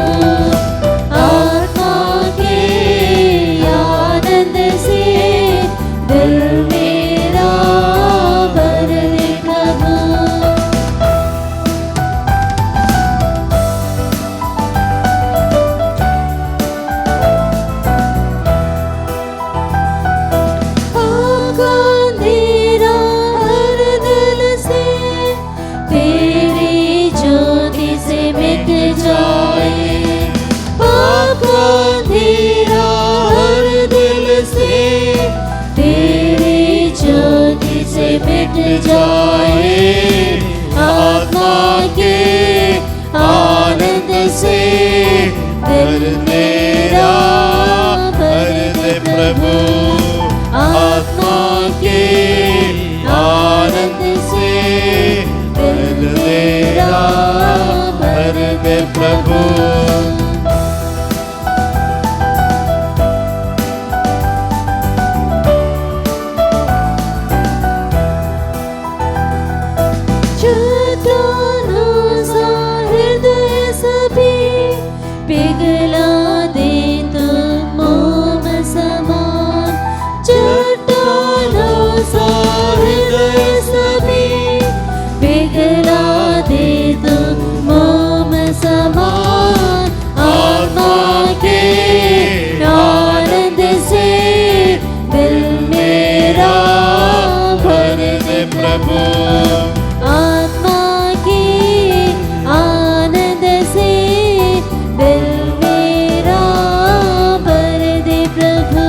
आत्मा के आनंद से दिल मेरा भर दे प्रभु। आपका अंधेरा हर दिल से तेरी ज्योति से मिट जाए। आपका अंधेरा हर दिल से तेरी ज्योति से मिट जाए। आत्मा के आनंद से दिल मेरा भर दे प्रभु। आत्मा के आनंद से दिल मेरा भर दे प्रभु। चट्टानों सा हृदय सभी पिघला दे तुम मोम समान। आत्मा के आनंद से दिल मेरा भर दे प्रभु।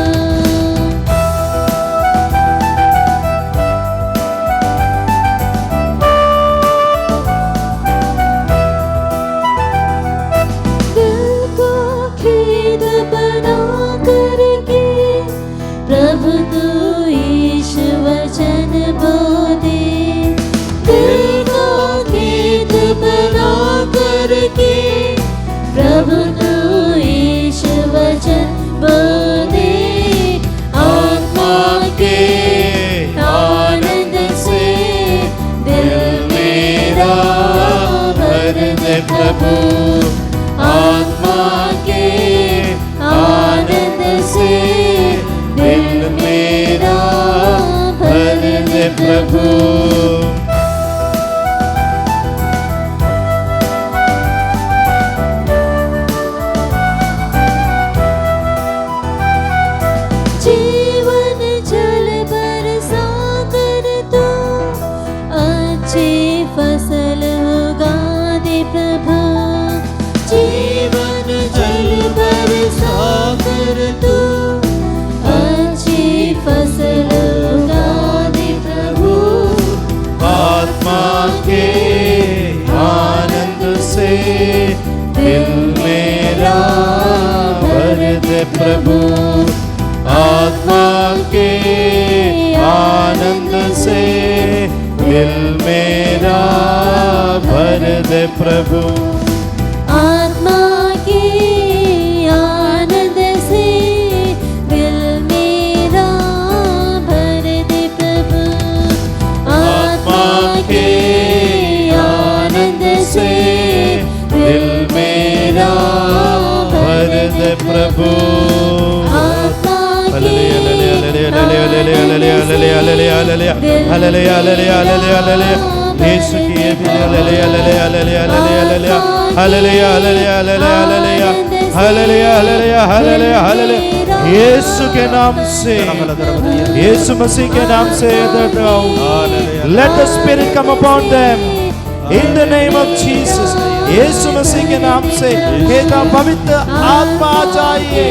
दिल को खेद बना करके प्रभु तू ईश वचन बोले। दिल को खेद बना करके प्रभु तू ईश वचन बोले। आत्मा के आनंद से दिल मेरा भर दे प्रभु। आत्मा के आनंद से दिल मेरा भर दे प्रभु। जीवन जल बरसा कर तू अच्छी फसल उगा दे प्रभु। जीवन जल बरसा कर तू अच्छी फसल उगा दे प्रभु। आत्मा के आनंद से दिल मेरा भर दे प्रभु। आत्मा के आनंद से दिल मेरा भर दे प्रभु। आत्मा के आनंद से दिल मेरा भर दे प्रभु। आत्मा के आनंद से दिल मेरा भर दे प्रभु। आत्मा यीशु की यीशु के नाम से, यीशु मसीह के नाम से let the spirit come upon them in the name of Jesus। यीशु मसीह के नाम से कहता पवित्र आत्मा आ जाइए,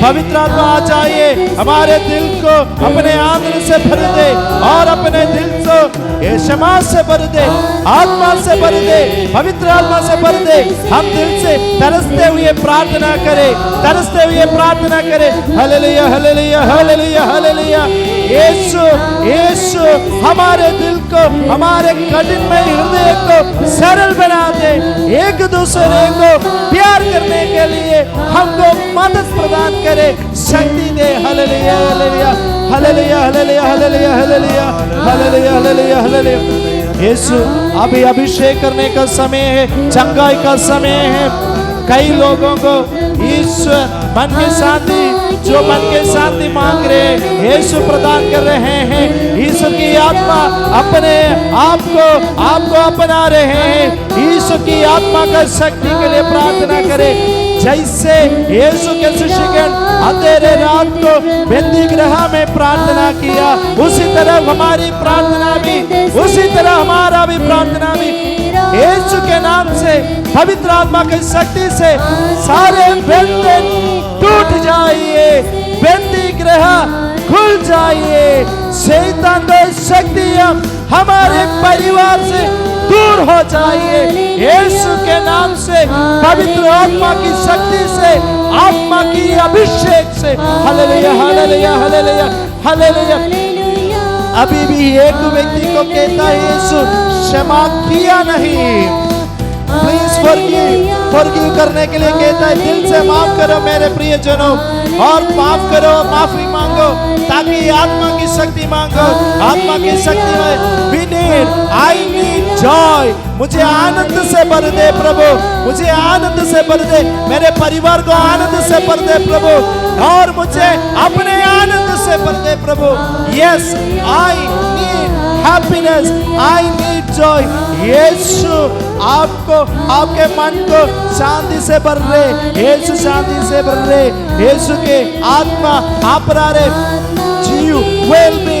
पवित्र आत्मा आ जाइए, हमारे दिल को अपने आनंद से भर दे और अपने दिल को ये क्षमा से भर दे, आत्मा से भर दे, पवित्र आत्मा से भर दे। हम दिल से तरसते हुए प्रार्थना करें, तरसते हुए प्रार्थना करें। Hallelujah hallelujah hallelujah hallelujah. यीशु यीशु हमारे दिल को, हमारे कठिन में हृदय को सरल बना दे, एक दूसरे को प्यार करने के लिए हमको मदद प्रदान करे, शक्ति दे। Hallelujah hallelujah hallelujah hallelujah hallelujah hallelujah hallelujah hallelujah hallelujah. यीशु अभी अभिषेक करने का समय है, चंगाई का समय है। कई लोगों को ईश्वर मन की शांति, जो मन की शांति मांग रहे हैं, यीशु प्रदान कर रहे हैं। ईश्वर की आत्मा अपने आपको अपना रहे हैं। ईश्वर की आत्मा का शक्ति के लिए प्रार्थना करें। जैसे यीशु के शिष्यगण अंधेरे रात को बंदी गृह में प्रार्थना किया, उसी तरह हमारी प्रार्थना भी, उसी तरह हमारा भी प्रार्थना भी यीशु के नाम से, पवित्र आत्मा की शक्ति से सारे बंधन टूट जाइए, बंदी गृह खुल जाइए, शैतान की शक्तियां हमारे परिवार से दूर हो जाइए। यीशु के नाम से, पवित्र आत्मा की शक्ति से, आत्मा की अभिषेक से। Hallelujah hallelujah hallelujah hallelujah. अभी भी एक व्यक्ति को कहता है यीशु क्षमा किया नहीं, प्लीज फॉरगिव करने के लिए कहता है, दिल से माफ करो मेरे प्रियजनों, और माफ करो, माफी मांगो, ताकि आत्मा की शक्ति मांगो। आत्मा की शक्ति में आई नीड जॉय, मुझे आनंद से भर दे प्रभु, मुझे आनंद से भर दे, मेरे परिवार को आनंद से भर दे प्रभु, और मुझे अपने आनंद से भर दे प्रभु। Yes, I need happiness, I need joy. यीशु आपको, आपके मन को शांति से भर रहे, यीशु शांति से भर रहे, यीशु के आत्मा आप रहे, जीव वेल बी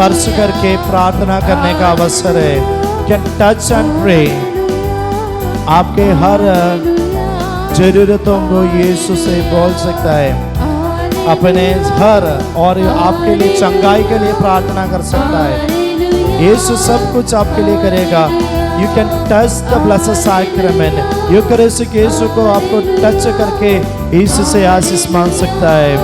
स्पर्श करके प्रार्थना करने का अवसर है। Can touch and pray. आपके हर जरूरतों को यीशु से बोल सकता है, अपने हर और आपके लिए चंगाई के लिए प्रार्थना कर सकता है। यीशु सब कुछ आपके लिए करेगा। You can touch the blessed sacrament. Eucharistic यीशु को आपको टच करके यीशु से आशीष मांग सकता है।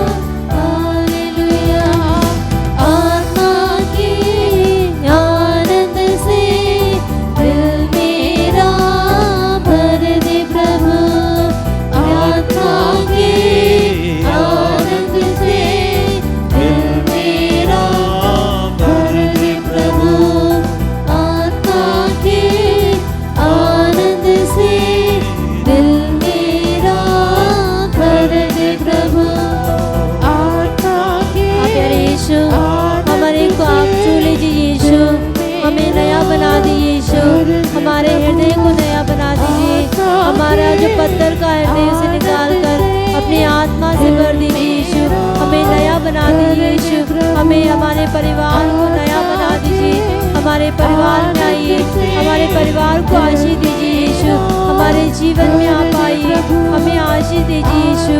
हमारे हृदय को नया बना दीजिए। हमारा जो पत्थर का हृदय उसे निकाल कर अपनी आत्मा से भर दीजिए यीशु। हमें नया बना दीजिए यीशु। हमें हमारे परिवार को नया बना दीजिए। हमारे परिवार में आइए, हमारे परिवार को आशीष दीजिए यीशु। हमारे जीवन में आप आइए, हमें आशीष दीजिए यीशु।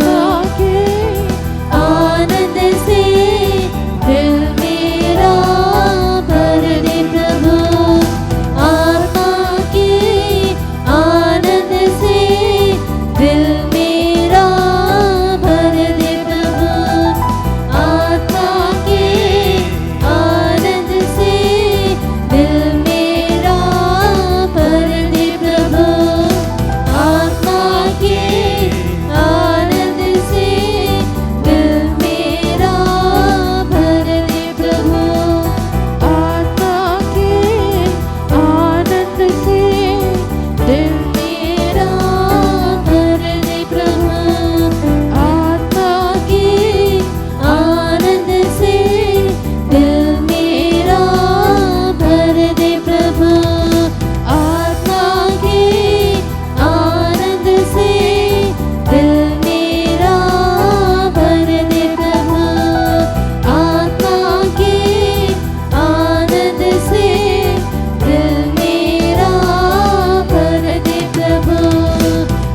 आनंद से दिल मेरा भर दे प्रभु, दिल मेरा भर दे प्रभु। आत्मा के आनंद से दिल मेरा भर दे प्रभु। आत्मा के आनंद से दिल मेरा भर दे प्रभु। आत्मा के आनंद से दिल मेरा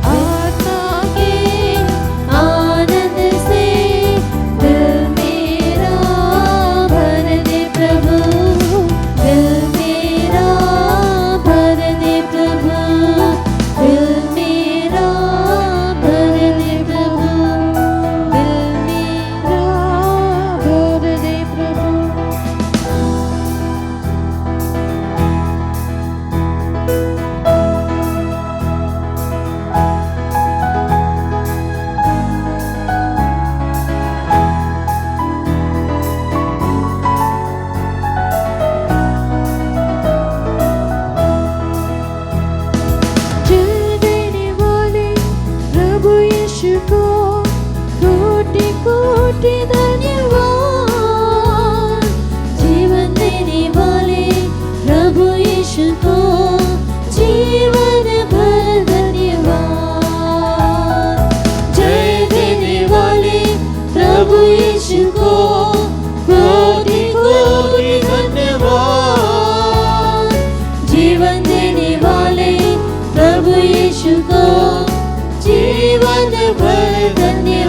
जीवन भर धन्यवाद।